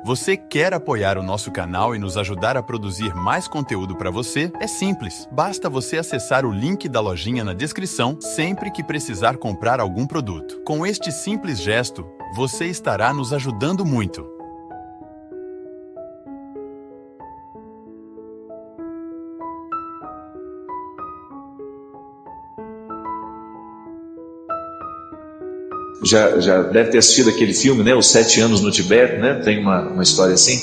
Você quer apoiar o nosso canal e nos ajudar a produzir mais conteúdo para você? É simples, basta você acessar o link da lojinha na descrição sempre que precisar comprar algum produto. Com este simples gesto, você estará nos ajudando muito. Já deve ter assistido aquele filme, né? Os 7 anos no Tibete, né? Tem uma história assim.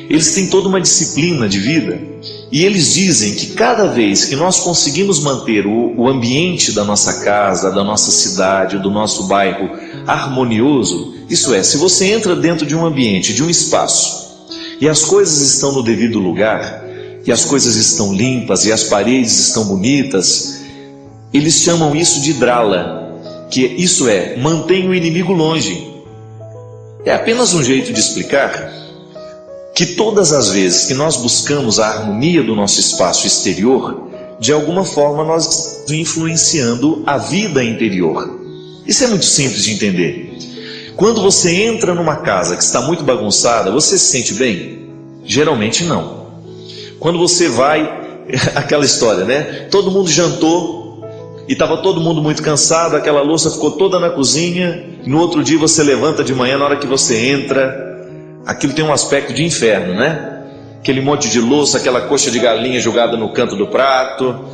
Eles têm toda uma disciplina de vida e eles dizem que cada vez que nós conseguimos manter o ambiente da nossa casa, da nossa cidade, do nosso bairro harmonioso, isso é, se você entra dentro de um ambiente, de um espaço, e as coisas estão no devido lugar, e as coisas estão limpas, e as paredes estão bonitas, eles chamam isso de drala, que isso é, mantém o inimigo longe. É apenas um jeito de explicar que todas as vezes que nós buscamos a harmonia do nosso espaço exterior, de alguma forma nós estamos influenciando a vida interior. Isso é muito simples de entender. Quando você entra numa casa que está muito bagunçada, você se sente bem? Geralmente não. Quando você vai, aquela história, né? Todo mundo jantou, e estava todo mundo muito cansado, aquela louça ficou toda na cozinha, no outro dia você levanta de manhã, na hora que você entra, aquilo tem um aspecto de inferno, né? Aquele monte de louça, aquela coxa de galinha jogada no canto do prato,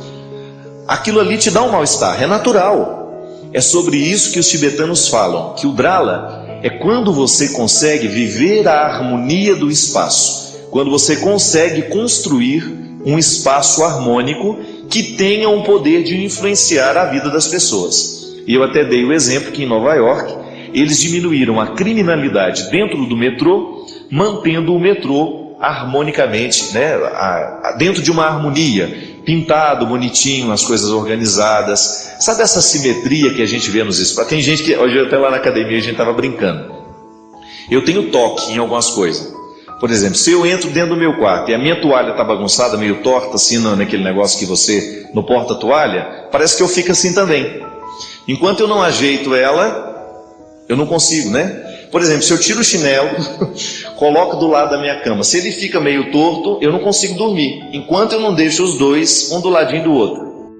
aquilo ali te dá um mal-estar, é natural. É sobre isso que os tibetanos falam, que o Drala é quando você consegue viver a harmonia do espaço, quando você consegue construir um espaço harmônico que tenha um poder de influenciar a vida das pessoas. E eu até dei o exemplo que em Nova York, eles diminuíram a criminalidade dentro do metrô, mantendo o metrô harmonicamente, né, dentro de uma harmonia, pintado, bonitinho, as coisas organizadas. Sabe essa simetria que a gente vê nos espaços? Tem gente que, hoje até lá na academia a gente estava brincando. Eu tenho toque em algumas coisas. Por exemplo, se eu entro dentro do meu quarto e a minha toalha está bagunçada, meio torta, assim, naquele negócio que você, no porta-toalha, parece que eu fico assim também. Enquanto eu não ajeito ela, eu não consigo, né? Por exemplo, se eu tiro o chinelo, coloco do lado da minha cama, se ele fica meio torto, eu não consigo dormir, enquanto eu não deixo os dois, um do ladinho do outro.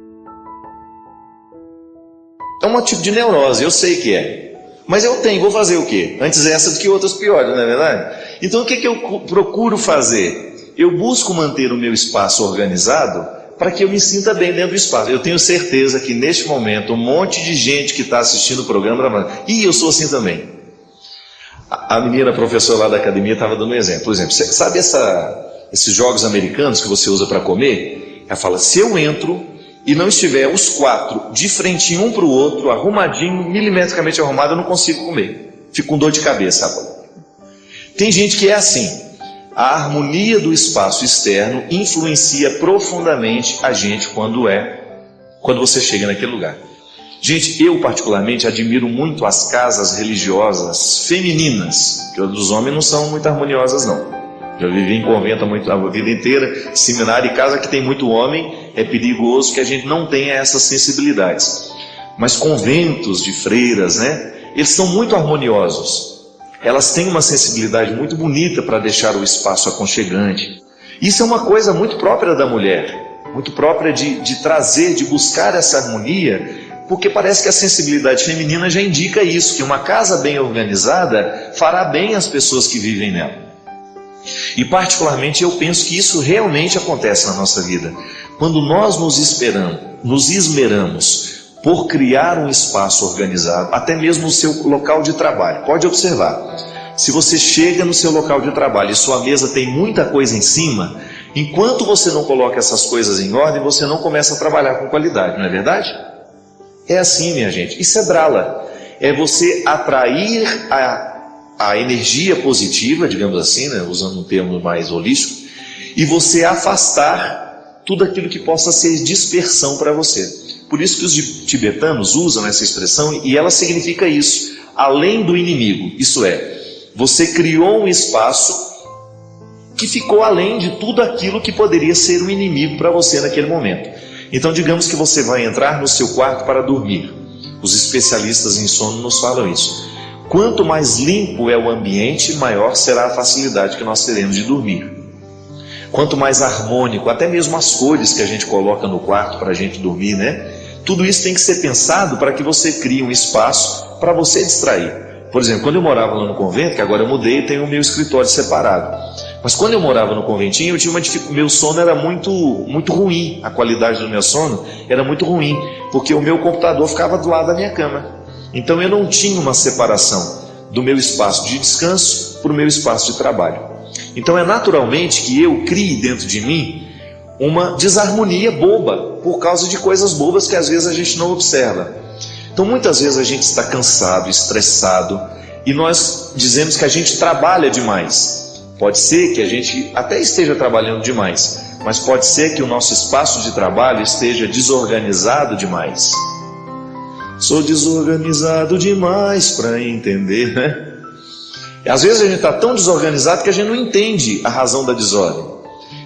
É um tipo de neurose, eu sei que é. Mas eu tenho, vou fazer o quê? Antes essa do que outras piores, não é verdade? Então o que eu procuro fazer? Eu busco manter o meu espaço organizado para que eu me sinta bem dentro do espaço. Eu tenho certeza que neste momento um monte de gente que está assistindo o programa, e eu sou assim também. A menina professora lá da academia estava dando um exemplo. Por exemplo, sabe esses jogos americanos que você usa para comer? Ela fala, se eu entro e não estiver os 4 de frente um para o outro, arrumadinho, milimetricamente arrumado, eu não consigo comer. Fico com dor de cabeça. Sabe? Tem gente que é assim. A harmonia do espaço externo influencia profundamente a gente quando você chega naquele lugar. Gente, eu particularmente admiro muito as casas religiosas femininas, que as dos homens não são muito harmoniosas não. Já vivi em convento a vida inteira, seminário e casa que tem muito homem, é perigoso que a gente não tenha essas sensibilidades. Mas conventos de freiras, né? Eles são muito harmoniosos. Elas têm uma sensibilidade muito bonita para deixar o espaço aconchegante. Isso é uma coisa muito própria da mulher, muito própria de trazer, de buscar essa harmonia, porque parece que a sensibilidade feminina já indica isso, que uma casa bem organizada fará bem às pessoas que vivem nela. E particularmente eu penso que isso realmente acontece na nossa vida. Quando nós nos esmeramos por criar um espaço organizado, até mesmo o seu local de trabalho. Pode observar, se você chega no seu local de trabalho e sua mesa tem muita coisa em cima, enquanto você não coloca essas coisas em ordem, você não começa a trabalhar com qualidade, não é verdade? É assim, minha gente, isso é Drala. É você atrair a energia positiva, digamos assim, né, usando um termo mais holístico, e você afastar tudo aquilo que possa ser dispersão para você. Por isso que os tibetanos usam essa expressão, e ela significa isso, além do inimigo. Isso é, você criou um espaço que ficou além de tudo aquilo que poderia ser um inimigo para você naquele momento. Então digamos que você vai entrar no seu quarto para dormir. Os especialistas em sono nos falam isso. Quanto mais limpo é o ambiente, maior será a facilidade que nós teremos de dormir. Quanto mais harmônico, até mesmo as cores que a gente coloca no quarto para a gente dormir, né? Tudo isso tem que ser pensado para que você crie um espaço para você distrair. Por exemplo, quando eu morava lá no convento, que agora eu mudei e tenho o meu escritório separado. Mas quando eu morava no conventinho, eu tinha uma dificuldade, meu sono era muito ruim, a qualidade do meu sono era muito ruim, porque o meu computador ficava do lado da minha cama. Então eu não tinha uma separação do meu espaço de descanso para o meu espaço de trabalho. Então é naturalmente que eu crie dentro de mim uma desarmonia boba, por causa de coisas bobas que às vezes a gente não observa. Então muitas vezes a gente está cansado, estressado, e nós dizemos que a gente trabalha demais. Pode ser que a gente até esteja trabalhando demais, mas pode ser que o nosso espaço de trabalho esteja desorganizado demais. Sou desorganizado demais para entender, né? Às vezes a gente está tão desorganizado que a gente não entende a razão da desordem.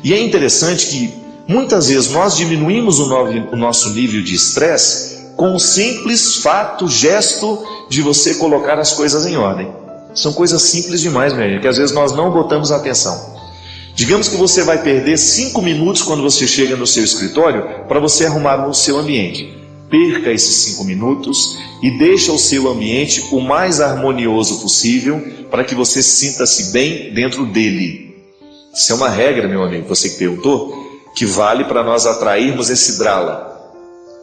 E é interessante que muitas vezes nós diminuímos o nosso nível de estresse com um simples fato, gesto de você colocar as coisas em ordem. São coisas simples demais, minha gente, que às vezes nós não botamos atenção. Digamos que você vai perder 5 minutos quando você chega no seu escritório para você arrumar o seu ambiente. Perca esses 5 minutos e deixa o seu ambiente o mais harmonioso possível para que você sinta-se bem dentro dele. Isso é uma regra, meu amigo, você que perguntou, que vale para nós atrairmos esse drala,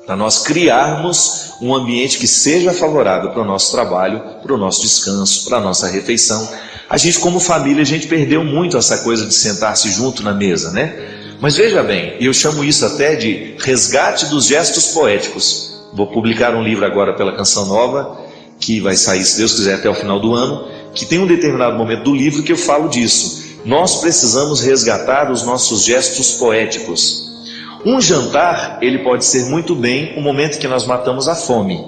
para nós criarmos um ambiente que seja favorável para o nosso trabalho, para o nosso descanso, para a nossa refeição. A gente, como família, a gente perdeu muito essa coisa de sentar-se junto na mesa, né? Mas veja bem, eu chamo isso até de resgate dos gestos poéticos. Vou publicar um livro agora pela Canção Nova, que vai sair, se Deus quiser, até o final do ano, que tem um determinado momento do livro que eu falo disso. Nós precisamos resgatar os nossos gestos poéticos. Um jantar, ele pode ser muito bem o momento que nós matamos a fome.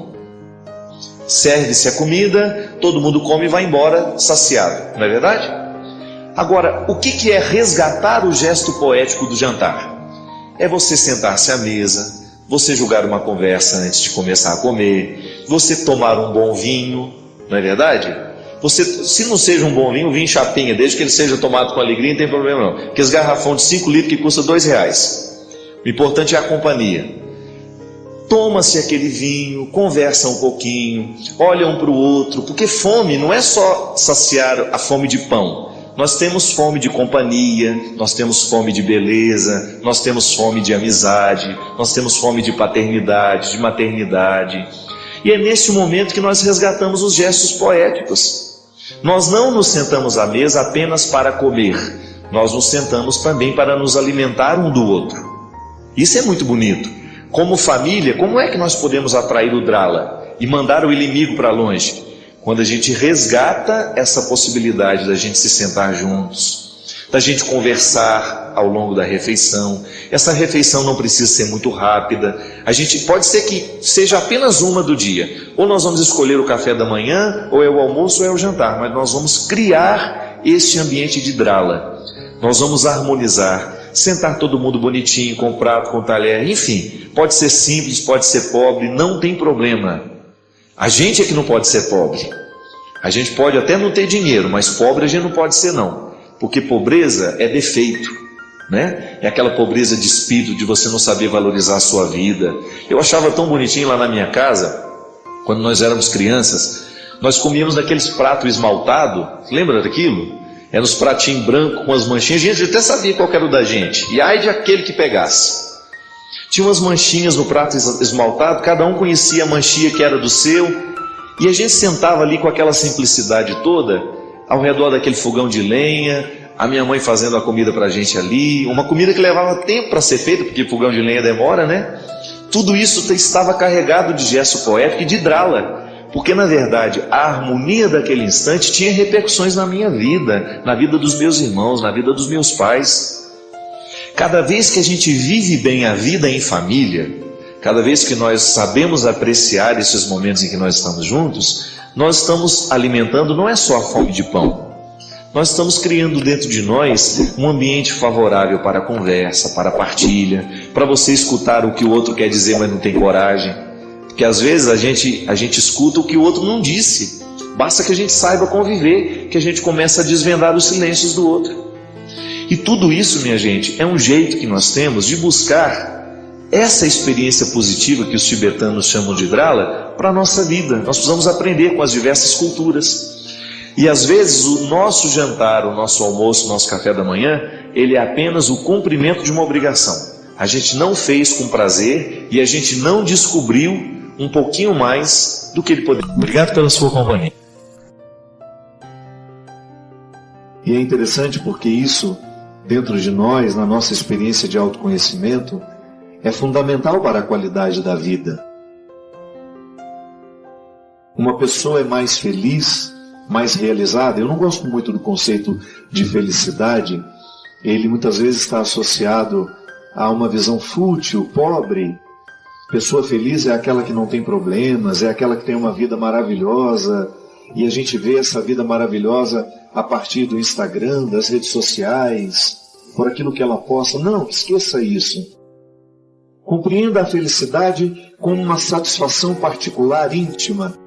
Serve-se a comida, todo mundo come e vai embora saciado, não é verdade? Agora, o que é resgatar o gesto poético do jantar? É você sentar-se à mesa, você jogar uma conversa antes de começar a comer, você tomar um bom vinho, não é verdade? Você, se não seja um bom vinho, vinho chapinha, desde que ele seja tomado com alegria, não tem problema não. Aqueles garrafão de 5 litros que custa R$2. O importante é a companhia. Toma-se aquele vinho, conversa um pouquinho, olha um para o outro, porque fome não é só saciar a fome de pão. Nós temos fome de companhia, nós temos fome de beleza, nós temos fome de amizade, nós temos fome de paternidade, de maternidade. E é nesse momento que nós resgatamos os gestos poéticos. Nós não nos sentamos à mesa apenas para comer, nós nos sentamos também para nos alimentar um do outro. Isso é muito bonito. Como família, como é que nós podemos atrair o drala e mandar o inimigo para longe? Quando a gente resgata essa possibilidade da gente se sentar juntos, da gente conversar ao longo da refeição. Essa refeição não precisa ser muito rápida. A gente pode ser que seja apenas uma do dia. Ou nós vamos escolher o café da manhã, ou é o almoço, ou é o jantar. Mas nós vamos criar esse ambiente de drala. Nós vamos harmonizar. Sentar todo mundo bonitinho, com prato, com talher, enfim. Pode ser simples, pode ser pobre, não tem problema. A gente é que não pode ser pobre. A gente pode até não ter dinheiro, mas pobre a gente não pode ser não. Porque pobreza é defeito, né? É aquela pobreza de espírito, de você não saber valorizar a sua vida. Eu achava tão bonitinho lá na minha casa, quando nós éramos crianças, nós comíamos daqueles pratos esmaltados, lembra daquilo? Eram os pratinhos brancos com as manchinhas, a gente até sabia qual era o da gente. E ai de aquele que pegasse. Tinha umas manchinhas no prato esmaltado, cada um conhecia a manchinha que era do seu, e a gente sentava ali com aquela simplicidade toda, ao redor daquele fogão de lenha, a minha mãe fazendo a comida pra gente ali, uma comida que levava tempo para ser feita, porque fogão de lenha demora, né? Tudo isso estava carregado de gesto poético e de drala, porque na verdade a harmonia daquele instante tinha repercussões na minha vida, na vida dos meus irmãos, na vida dos meus pais. Cada vez que a gente vive bem a vida em família, cada vez que nós sabemos apreciar esses momentos em que nós estamos juntos, nós estamos alimentando não é só a fome de pão, nós estamos criando dentro de nós um ambiente favorável para a conversa, para a partilha, para você escutar o que o outro quer dizer, mas não tem coragem. Porque às vezes a gente escuta o que o outro não disse, Basta que a gente saiba conviver, que a gente começa a desvendar os silêncios do outro. E tudo isso, minha gente, é um jeito que nós temos de buscar essa experiência positiva que os tibetanos chamam de Drala para a nossa vida. Nós precisamos aprender com as diversas culturas. E às vezes o nosso jantar, o nosso almoço, o nosso café da manhã, ele é apenas o cumprimento de uma obrigação. A gente não fez com prazer e a gente não descobriu um pouquinho mais do que ele poderia. Obrigado pela sua companhia. E é interessante porque isso, dentro de nós, na nossa experiência de autoconhecimento, é fundamental para a qualidade da vida. Uma pessoa é mais feliz, mais realizada. Eu não gosto muito do conceito de felicidade. Ele muitas vezes está associado a uma visão fútil, pobre. Pessoa feliz é aquela que não tem problemas, é aquela que tem uma vida maravilhosa. E a gente vê essa vida maravilhosa a partir do Instagram, das redes sociais, por aquilo que ela posta. Não, esqueça isso. Compreenda a felicidade como uma satisfação particular, íntima,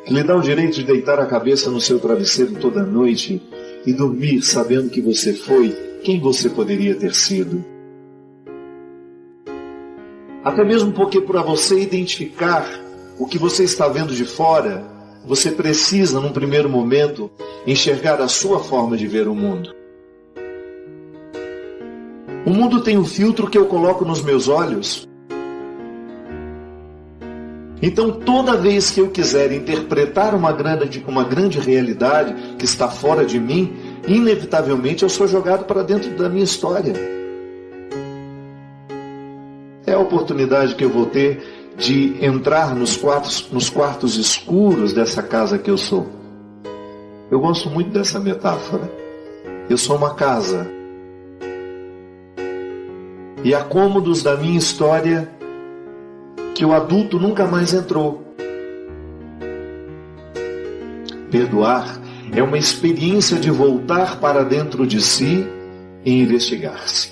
que lhe dá o direito de deitar a cabeça no seu travesseiro toda noite e dormir sabendo que você foi quem você poderia ter sido. Até mesmo porque para você identificar o que você está vendo de fora, você precisa, num primeiro momento, enxergar a sua forma de ver o mundo. O mundo tem um filtro que eu coloco nos meus olhos. Então, toda vez que eu quiser interpretar uma grande realidade que está fora de mim, inevitavelmente eu sou jogado para dentro da minha história. É a oportunidade que eu vou ter de entrar nos quartos escuros dessa casa que eu sou. Eu gosto muito dessa metáfora. Eu sou uma casa. E há cômodos da minha história que o adulto nunca mais entrou. Perdoar é uma experiência de voltar para dentro de si e investigar-se.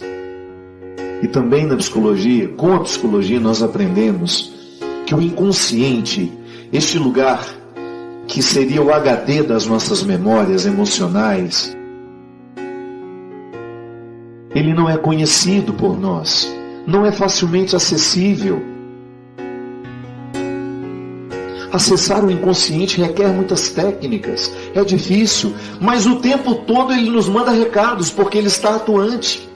E também na psicologia, com a psicologia, nós aprendemos que o inconsciente, este lugar que seria o HD das nossas memórias emocionais, ele não é conhecido por nós, não é facilmente acessível. Acessar o inconsciente requer muitas técnicas, é difícil, mas o tempo todo ele nos manda recados, porque ele está atuante.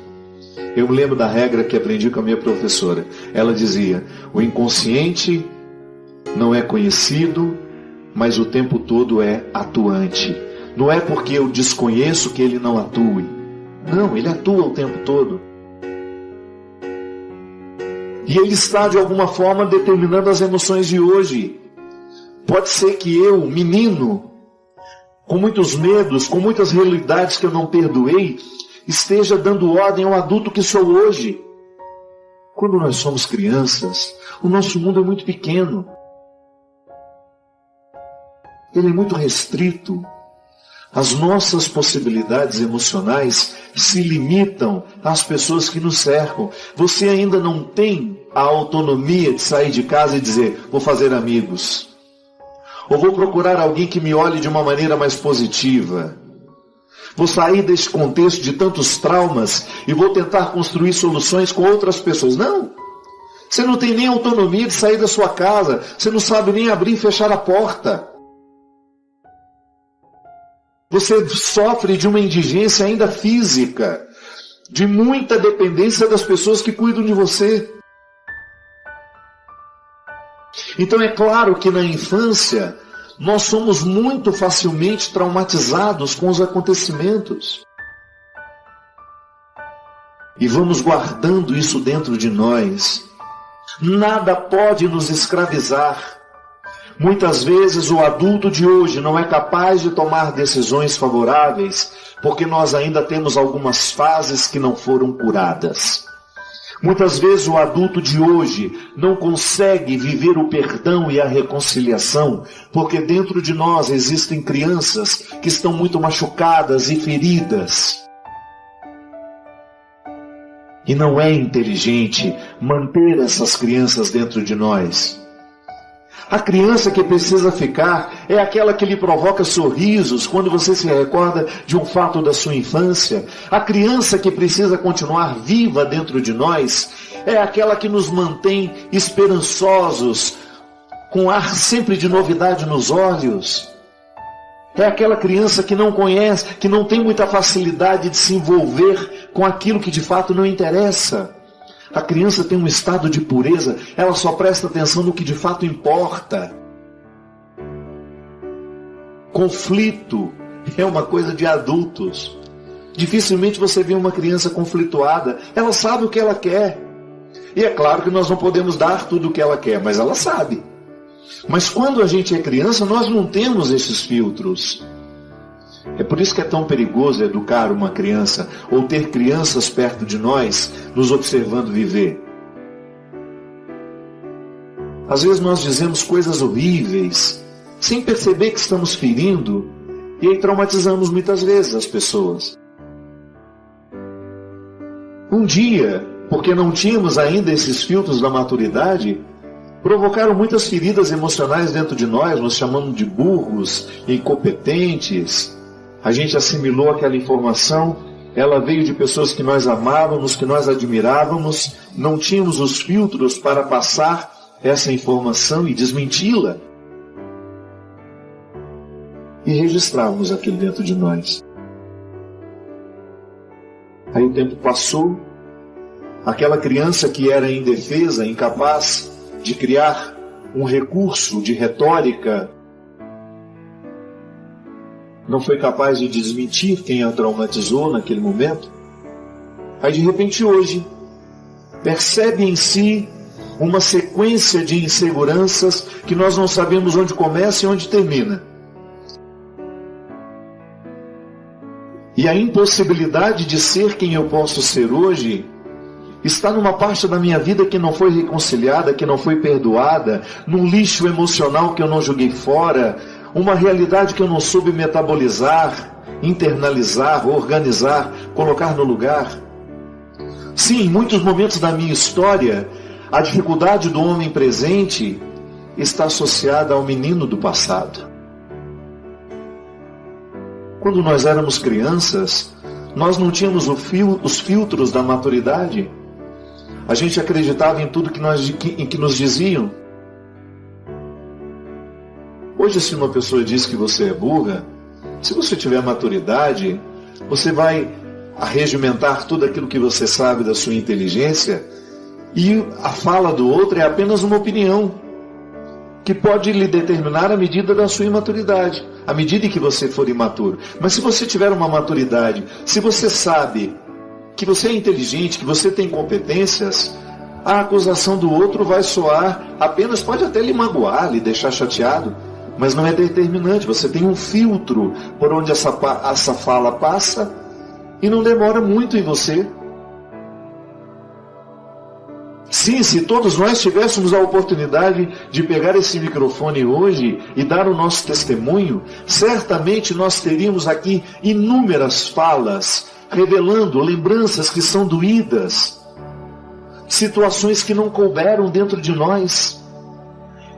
Eu me lembro da regra que aprendi com a minha professora. Ela dizia: o inconsciente não é conhecido, mas o tempo todo é atuante. Não é porque eu desconheço que ele não atue. Não, ele atua o tempo todo. E ele está, de alguma forma, determinando as emoções de hoje. Pode ser que eu, menino, com muitos medos, com muitas realidades que eu não perdoei, esteja dando ordem ao adulto que sou hoje. Quando nós somos crianças, o nosso mundo é muito pequeno. Ele é muito restrito. As nossas possibilidades emocionais se limitam às pessoas que nos cercam. Você ainda não tem a autonomia de sair de casa e dizer: vou fazer amigos. Ou vou procurar alguém que me olhe de uma maneira mais positiva. Vou sair desse contexto de tantos traumas e vou tentar construir soluções com outras pessoas. Não! Você não tem nem autonomia de sair da sua casa. Você não sabe nem abrir e fechar a porta. Você sofre de uma indigência ainda física, de muita dependência das pessoas que cuidam de você. Então é claro que na infância nós somos muito facilmente traumatizados com os acontecimentos. E vamos guardando isso dentro de nós. Nada pode nos escravizar. Muitas vezes o adulto de hoje não é capaz de tomar decisões favoráveis porque nós ainda temos algumas fases que não foram curadas. Muitas vezes o adulto de hoje não consegue viver o perdão e a reconciliação porque dentro de nós existem crianças que estão muito machucadas e feridas. E não é inteligente manter essas crianças dentro de nós. A criança que precisa ficar é aquela que lhe provoca sorrisos quando você se recorda de um fato da sua infância. A criança que precisa continuar viva dentro de nós é aquela que nos mantém esperançosos, com ar sempre de novidade nos olhos. É aquela criança que não conhece, que não tem muita facilidade de se envolver com aquilo que de fato não interessa. A criança tem um estado de pureza, ela só presta atenção no que de fato importa. Conflito é uma coisa de adultos. Dificilmente você vê uma criança conflituada, ela sabe o que ela quer. E é claro que nós não podemos dar tudo o que ela quer, mas ela sabe. Mas quando a gente é criança, nós não temos esses filtros. É por isso que é tão perigoso educar uma criança ou ter crianças perto de nós, nos observando viver. Às vezes nós dizemos coisas horríveis, sem perceber que estamos ferindo, e aí traumatizamos muitas vezes as pessoas. Um dia, porque não tínhamos ainda esses filtros da maturidade, provocaram muitas feridas emocionais dentro de nós, nos chamando de burros, incompetentes. A gente assimilou aquela informação, ela veio de pessoas que nós amávamos, que nós admirávamos, não tínhamos os filtros para passar essa informação e desmenti-la. E registrávamos aquilo dentro de nós. Aí o tempo passou, aquela criança que era indefesa, incapaz de criar um recurso de retórica, não foi capaz de desmentir quem a traumatizou naquele momento. Aí de repente hoje, percebe em si uma sequência de inseguranças que nós não sabemos onde começa e onde termina. E a impossibilidade de ser quem eu posso ser hoje está numa parte da minha vida que não foi reconciliada, que não foi perdoada, num lixo emocional que eu não joguei fora, uma realidade que eu não soube metabolizar, internalizar, organizar, colocar no lugar. Sim, em muitos momentos da minha história, a dificuldade do homem presente está associada ao menino do passado. Quando nós éramos crianças, nós não tínhamos os filtros da maturidade. A gente acreditava em tudo que nos diziam. Hoje, se uma pessoa diz que você é burra, se você tiver maturidade, você vai arregimentar tudo aquilo que você sabe da sua inteligência, e a fala do outro é apenas uma opinião, que pode lhe determinar a medida da sua imaturidade, à medida em que você for imaturo. Mas se você tiver uma maturidade, se você sabe que você é inteligente, que você tem competências, a acusação do outro vai soar apenas, pode até lhe magoar, lhe deixar chateado, mas não é determinante. Você tem um filtro por onde essa fala passa e não demora muito em você. Sim, se todos nós tivéssemos a oportunidade de pegar esse microfone hoje e dar o nosso testemunho, certamente nós teríamos aqui inúmeras falas, revelando lembranças que são doídas, situações que não couberam dentro de nós.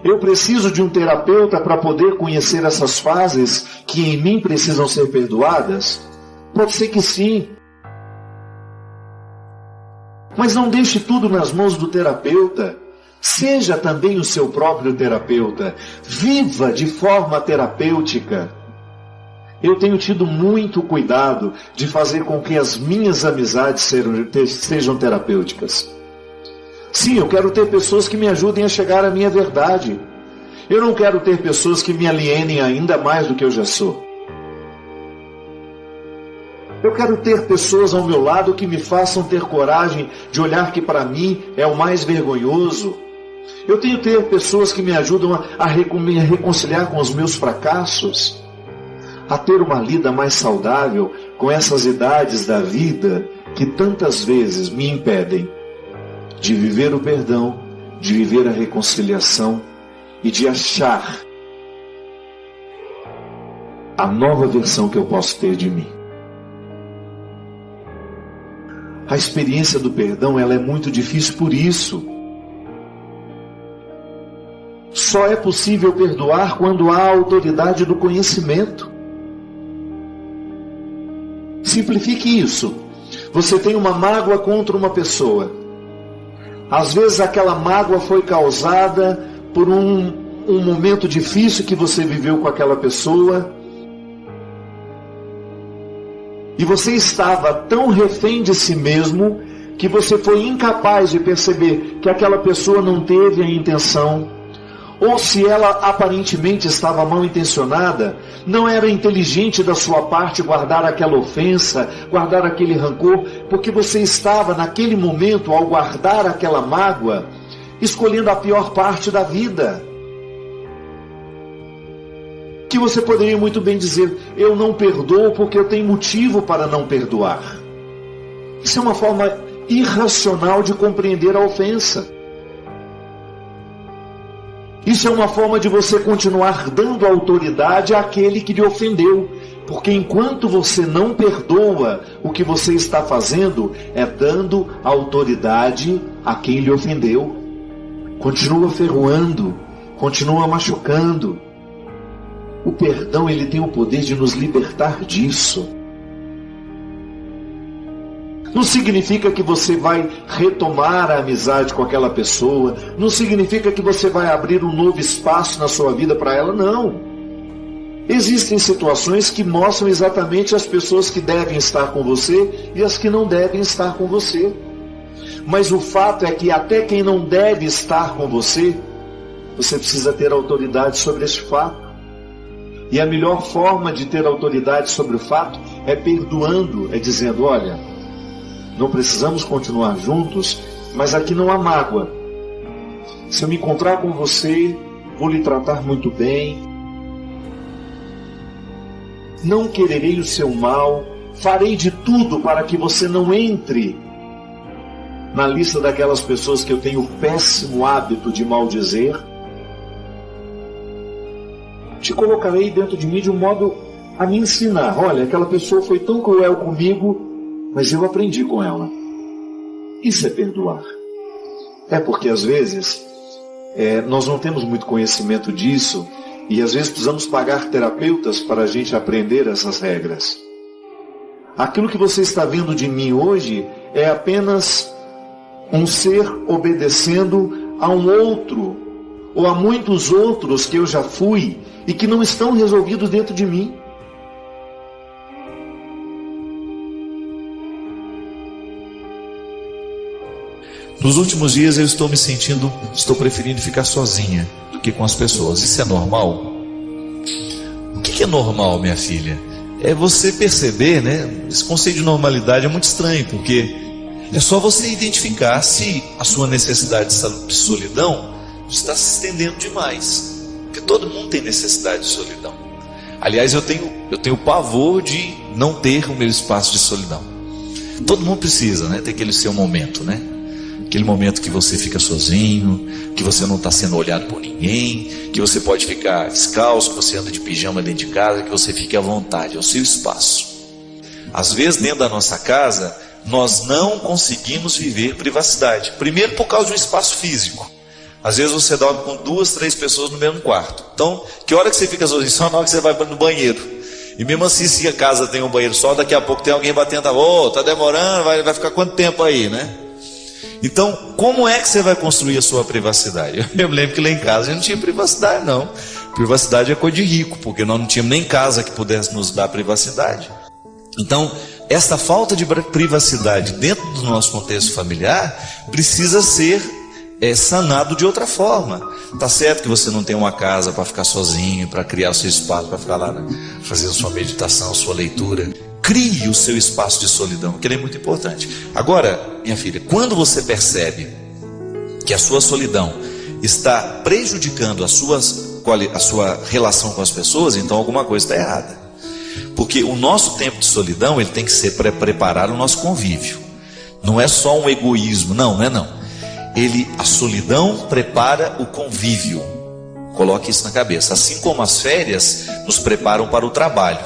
Eu preciso de um terapeuta para poder conhecer essas fases que em mim precisam ser perdoadas? Pode ser que sim. Mas não deixe tudo nas mãos do terapeuta. Seja também o seu próprio terapeuta. Viva de forma terapêutica. Eu tenho tido muito cuidado de fazer com que as minhas amizades sejam terapêuticas. Sim, eu quero ter pessoas que me ajudem a chegar à minha verdade. Eu não quero ter pessoas que me alienem ainda mais do que eu já sou. Eu quero ter pessoas ao meu lado que me façam ter coragem de olhar que para mim é o mais vergonhoso. Eu tenho que ter pessoas que me ajudam a me reconciliar com os meus fracassos, a ter uma lida mais saudável com essas idades da vida que tantas vezes me impedem de viver o perdão, de viver a reconciliação e de achar a nova versão que eu posso ter de mim. A experiência do perdão, ela é muito difícil por isso. só é possível perdoar quando há a autoridade do conhecimento. Simplifique isso. Você tem uma mágoa contra uma pessoa. Às vezes aquela mágoa foi causada por um momento difícil que você viveu com aquela pessoa. E você estava tão refém de si mesmo que você foi incapaz de perceber que aquela pessoa não teve a intenção, ou se ela aparentemente estava mal intencionada, não era inteligente da sua parte guardar aquela ofensa, guardar aquele rancor, porque você estava naquele momento, ao guardar aquela mágoa, escolhendo a pior parte da vida. Que você poderia muito bem dizer: eu não perdoo porque eu tenho motivo para não perdoar. Isso é uma forma irracional de compreender a ofensa. Isso é uma forma de você continuar dando autoridade àquele que lhe ofendeu. Porque enquanto você não perdoa, o que você está fazendo é dando autoridade a quem lhe ofendeu. Continua ferroando, continua machucando. O perdão, ele tem o poder de nos libertar disso. Não significa que você vai retomar a amizade com aquela pessoa. Não significa que você vai abrir um novo espaço na sua vida para ela. Não. Existem situações que mostram exatamente as pessoas que devem estar com você e as que não devem estar com você. Mas o fato é que até quem não deve estar com você, você precisa ter autoridade sobre esse fato. E a melhor forma de ter autoridade sobre o fato é perdoando, é dizendo: olha, não precisamos continuar juntos, mas aqui não há mágoa. Se eu me encontrar com você, vou lhe tratar muito bem. Não quererei o seu mal. Farei de tudo para que você não entre na lista daquelas pessoas que eu tenho o péssimo hábito de maldizer. Te colocarei dentro de mim de um modo a me ensinar. Olha, aquela pessoa foi tão cruel comigo, mas eu aprendi com ela. Isso é perdoar. É porque às vezes nós não temos muito conhecimento disso e às vezes precisamos pagar terapeutas para a gente aprender essas regras. Aquilo que você está vendo de mim hoje é apenas um ser obedecendo a um outro, ou a muitos outros que eu já fui e que não estão resolvidos dentro de mim. Nos últimos dias eu estou preferindo ficar sozinha do que com as pessoas. Isso é normal? O que é normal, minha filha? É você perceber, né? Esse conceito de normalidade é muito estranho, porque é só você identificar se a sua necessidade de solidão está se estendendo demais. Porque todo mundo tem necessidade de solidão. Aliás, eu tenho pavor de não ter o meu espaço de solidão. Todo mundo precisa, né? Ter aquele seu momento, né? Aquele momento que você fica sozinho, que você não está sendo olhado por ninguém, que você pode ficar descalço, que você anda de pijama dentro de casa, que você fique à vontade, é o seu espaço. Às vezes dentro da nossa casa, nós não conseguimos viver privacidade. Primeiro por causa de um espaço físico. Às vezes você dorme com 2, 3 pessoas no mesmo quarto. Então, que hora que você fica sozinho? Só na hora que você vai no banheiro. E mesmo assim, se a casa tem um banheiro só, daqui a pouco tem alguém batendo, tá demorando, vai ficar quanto tempo aí, né? Então, como é que você vai construir a sua privacidade? Eu me lembro que lá em casa a gente não tinha privacidade, não. Privacidade é coisa de rico, porque nós não tínhamos nem casa que pudesse nos dar privacidade. Então, essa falta de privacidade dentro do nosso contexto familiar precisa ser sanado de outra forma. Tá certo que você não tem uma casa para ficar sozinho, para criar o seu espaço, para ficar lá, né, fazer a sua meditação, a sua leitura. Crie o seu espaço de solidão, que ele é muito importante. Agora, minha filha, quando você percebe que a sua solidão está prejudicando a sua relação com as pessoas, então alguma coisa está errada. Porque o nosso tempo de solidão, ele tem que ser para preparar o nosso convívio. Não é só um egoísmo, não é não. A solidão prepara o convívio. Coloque isso na cabeça. Assim como as férias nos preparam para o trabalho.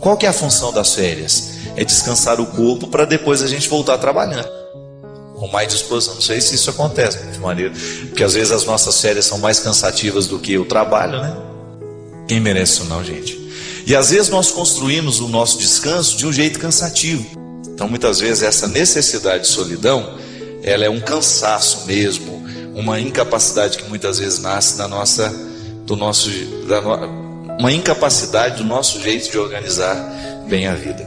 Qual que é a função das férias? É descansar o corpo para depois a gente voltar trabalhando. com mais disposição. Não sei se isso acontece de maneira, porque às vezes as nossas férias são mais cansativas do que o trabalho, né? Quem merece isso não, gente? E às vezes nós construímos o nosso descanso de um jeito cansativo. Então muitas vezes essa necessidade de solidão, ela é um cansaço mesmo, uma incapacidade que muitas vezes nasce uma incapacidade do nosso jeito de organizar bem a vida.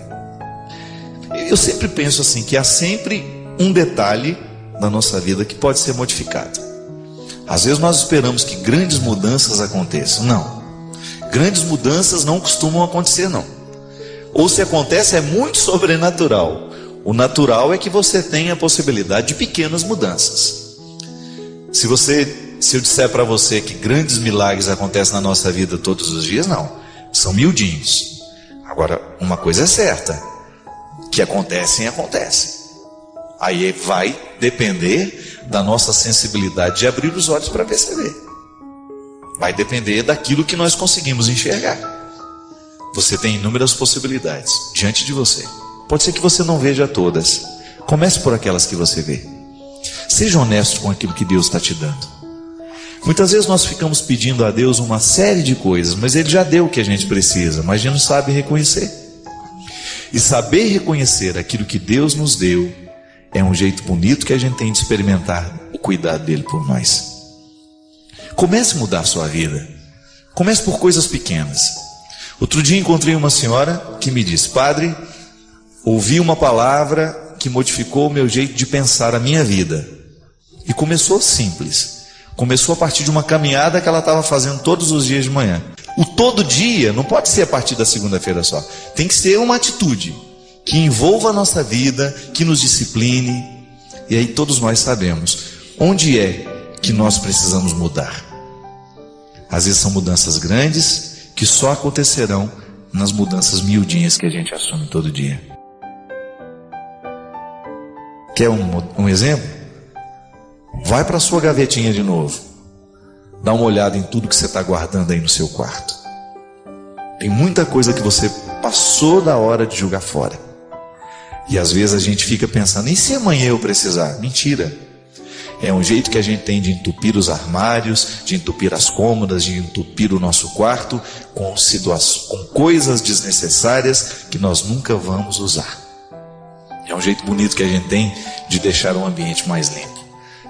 Eu sempre penso assim, que há sempre um detalhe na nossa vida que pode ser modificado. Às vezes nós esperamos que grandes mudanças aconteçam. Não, grandes mudanças não costumam acontecer, não. Ou se acontece, é muito sobrenatural. O natural é que você tenha a possibilidade de pequenas mudanças. Se eu disser para você que grandes milagres acontecem na nossa vida todos os dias, não, são miudinhos. Agora, uma coisa é certa, que acontecem. Aí vai depender da nossa sensibilidade de abrir os olhos para perceber. Vai depender daquilo que nós conseguimos enxergar. Você tem inúmeras possibilidades diante de você. Pode ser que você não veja todas. Comece por aquelas que você vê. Seja honesto com aquilo que Deus está te dando. Muitas vezes nós ficamos pedindo a Deus uma série de coisas, mas Ele já deu o que a gente precisa, mas a gente não sabe reconhecer. E saber reconhecer aquilo que Deus nos deu é um jeito bonito que a gente tem de experimentar o cuidado dele por nós. Comece a mudar a sua vida. Comece por coisas pequenas. Outro dia encontrei uma senhora que me disse: padre, ouvi uma palavra que modificou o meu jeito de pensar a minha vida. E começou simples. Começou a partir de uma caminhada que ela estava fazendo todos os dias de manhã. O todo dia não pode ser a partir da segunda-feira só. Tem que ser uma atitude que envolva a nossa vida, que nos discipline. E aí todos nós sabemos onde é que nós precisamos mudar. Às vezes são mudanças grandes que só acontecerão nas mudanças miudinhas que a gente assume todo dia. Quer um exemplo? Vai para a sua gavetinha de novo. Dá uma olhada em tudo que você está guardando aí no seu quarto. Tem muita coisa que você passou da hora de jogar fora. E às vezes a gente fica pensando: e se amanhã eu precisar? Mentira. É um jeito que a gente tem de entupir os armários, de entupir as cômodas, de entupir o nosso quarto com coisas desnecessárias que nós nunca vamos usar. É um jeito bonito que a gente tem de deixar o ambiente mais limpo,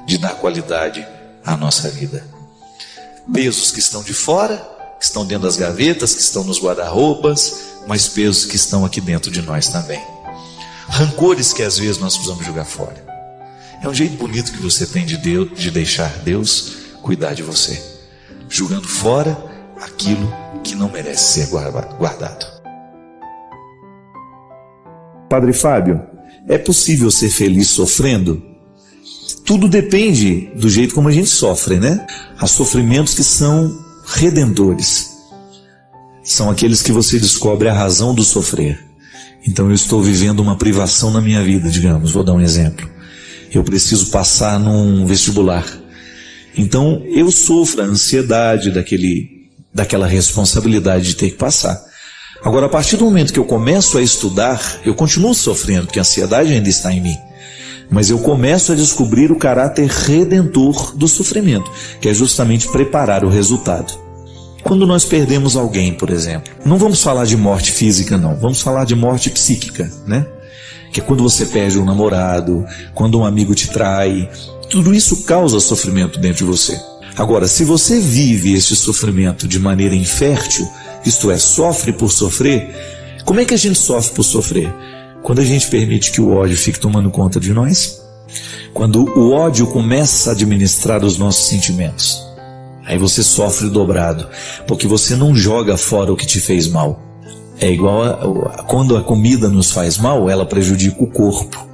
de dar qualidade à nossa vida. Pesos que estão de fora, que estão dentro das gavetas, que estão nos guarda-roupas, mas pesos que estão aqui dentro de nós também. Rancores que às vezes nós precisamos jogar fora. É um jeito bonito que você tem de deixar Deus cuidar de você, jogando fora aquilo que não merece ser guardado. Padre Fábio, é possível ser feliz sofrendo? Tudo depende do jeito como a gente sofre, né? Há sofrimentos que são redentores. São aqueles que você descobre a razão do sofrer. Então eu estou vivendo uma privação na minha vida, digamos, vou dar um exemplo. Eu preciso passar num vestibular. Então eu sofro a ansiedade daquela responsabilidade de ter que passar. Agora, a partir do momento que eu começo a estudar, eu continuo sofrendo, porque a ansiedade ainda está em mim. Mas eu começo a descobrir o caráter redentor do sofrimento, que é justamente preparar o resultado. Quando nós perdemos alguém, por exemplo, não vamos falar de morte física, não. Vamos falar de morte psíquica, né? Que é quando você perde um namorado, quando um amigo te trai. Tudo isso causa sofrimento dentro de você. Agora, se você vive esse sofrimento de maneira infértil, isto é, sofre por sofrer, como é que a gente sofre por sofrer? Quando a gente permite que o ódio fique tomando conta de nós, quando o ódio começa a administrar os nossos sentimentos, aí você sofre dobrado, porque você não joga fora o que te fez mal. É igual quando a comida nos faz mal, ela prejudica o corpo.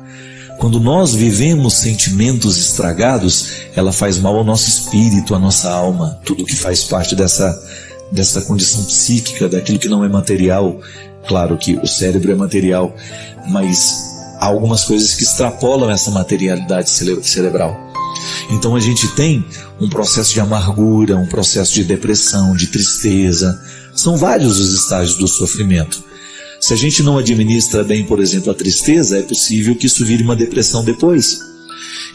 Quando nós vivemos sentimentos estragados, ela faz mal ao nosso espírito, à nossa alma, tudo que faz parte dessa condição psíquica, daquilo que não é material. Claro que o cérebro é material, mas há algumas coisas que extrapolam essa materialidade cerebral. Então a gente tem um processo de amargura, um processo de depressão, de tristeza. São vários os estágios do sofrimento. Se a gente não administra bem, por exemplo, a tristeza, é possível que isso vire uma depressão depois.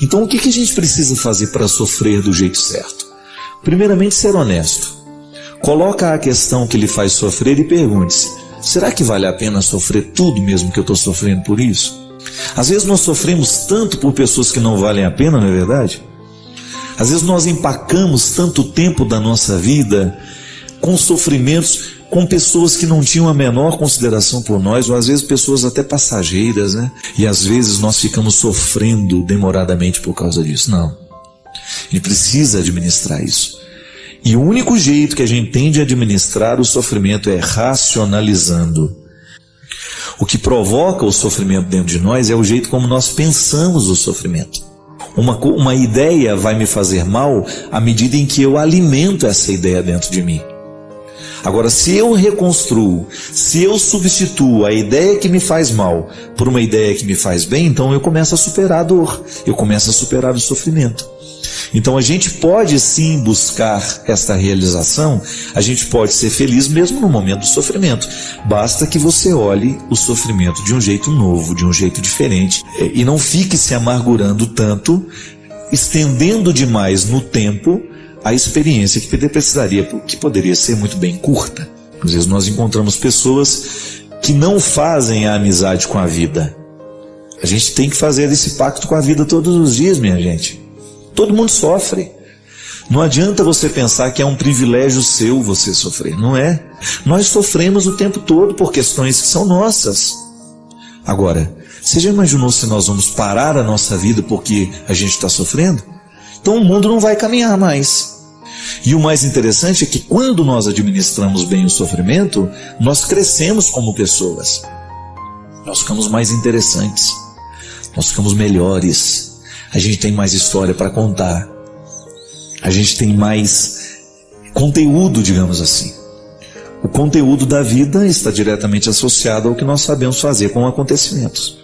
Então o que a gente precisa fazer para sofrer do jeito certo? Primeiramente, ser honesto. Coloca a questão que lhe faz sofrer e pergunte-se: será que vale a pena sofrer tudo mesmo que eu estou sofrendo por isso? Às vezes nós sofremos tanto por pessoas que não valem a pena, não é verdade? Às vezes nós empacamos tanto tempo da nossa vida com sofrimentos, com pessoas que não tinham a menor consideração por nós, ou às vezes pessoas até passageiras, né? E às vezes nós ficamos sofrendo demoradamente por causa disso. Não. A gente precisa administrar isso. E o único jeito que a gente tem de administrar o sofrimento é racionalizando. O que provoca o sofrimento dentro de nós é o jeito como nós pensamos o sofrimento. Uma ideia vai me fazer mal à medida em que eu alimento essa ideia dentro de mim. Agora, se eu reconstruo, se eu substituo a ideia que me faz mal por uma ideia que me faz bem, então eu começo a superar a dor, eu começo a superar o sofrimento. Então a gente pode sim buscar esta realização, a gente pode ser feliz mesmo no momento do sofrimento. Basta que você olhe o sofrimento de um jeito novo, de um jeito diferente, e não fique se amargurando tanto, estendendo demais no tempo a experiência que poderia ser muito bem curta. Às vezes nós encontramos pessoas que não fazem a amizade com a vida. A gente tem que fazer esse pacto com a vida todos os dias, minha gente. Todo mundo sofre. Não adianta você pensar que é um privilégio seu você sofrer, não é? Nós sofremos o tempo todo por questões que são nossas. Agora, você já imaginou se nós vamos parar a nossa vida porque a gente está sofrendo? Então o mundo não vai caminhar mais. E o mais interessante é que quando nós administramos bem o sofrimento, nós crescemos como pessoas. Nós ficamos mais interessantes. Nós ficamos melhores. A gente tem mais história para contar. A gente tem mais conteúdo, digamos assim. O conteúdo da vida está diretamente associado ao que nós sabemos fazer com acontecimentos.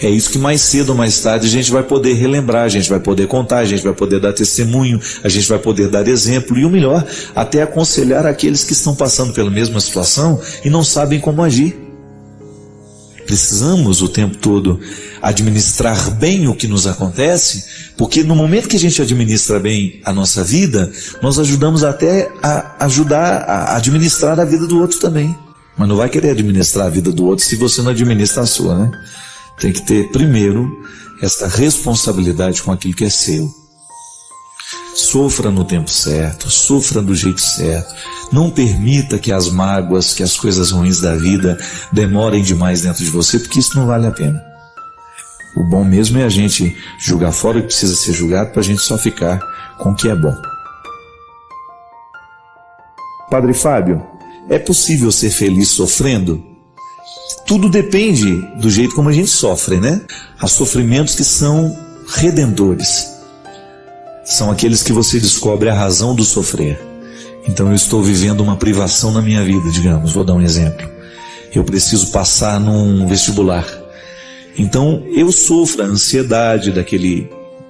É isso que mais cedo ou mais tarde a gente vai poder relembrar, a gente vai poder contar, a gente vai poder dar testemunho, a gente vai poder dar exemplo e o melhor, até aconselhar aqueles que estão passando pela mesma situação e não sabem como agir. Precisamos o tempo todo administrar bem o que nos acontece, porque no momento que a gente administra bem a nossa vida, nós ajudamos até a administrar a vida do outro também. Mas não vai querer administrar a vida do outro se você não administra a sua, né? Tem que ter primeiro esta responsabilidade com aquilo que é seu. Sofra no tempo certo, sofra do jeito certo. Não permita que as mágoas, que as coisas ruins da vida demorem demais dentro de você, porque isso não vale a pena. O bom mesmo é a gente julgar fora o que precisa ser julgado para a gente só ficar com o que é bom. Padre Fábio, é possível ser feliz sofrendo? Tudo depende do jeito como a gente sofre, né? Há sofrimentos que são redentores. São aqueles que você descobre a razão do sofrer. Então eu estou vivendo uma privação na minha vida, digamos, vou dar um exemplo. Eu preciso passar num vestibular. Então eu sofro a ansiedade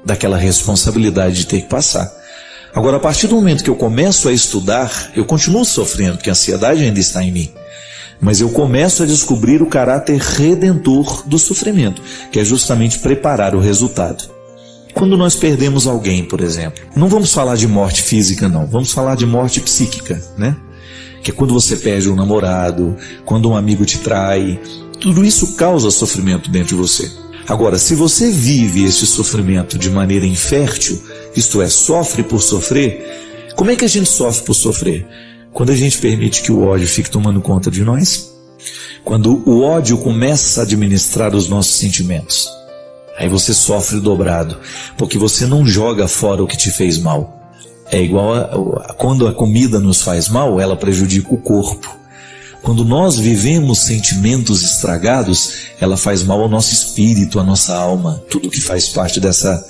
daquela responsabilidade de ter que passar. Agora, a partir do momento que eu começo a estudar, eu continuo sofrendo, porque a ansiedade ainda está em mim. Mas eu começo a descobrir o caráter redentor do sofrimento, que é justamente preparar o resultado. Quando nós perdemos alguém, por exemplo, não vamos falar de morte física, não. Vamos falar de morte psíquica, né? Que é quando você perde um namorado, quando um amigo te trai. Tudo isso causa sofrimento dentro de você. Agora, se você vive esse sofrimento de maneira infértil, isto é, sofre por sofrer, como é que a gente sofre por sofrer? Quando a gente permite que o ódio fique tomando conta de nós, quando o ódio começa a administrar os nossos sentimentos, aí você sofre dobrado, porque você não joga fora o que te fez mal. É igual quando a comida nos faz mal, ela prejudica o corpo. Quando nós vivemos sentimentos estragados, ela faz mal ao nosso espírito, à nossa alma, tudo que faz parte dessa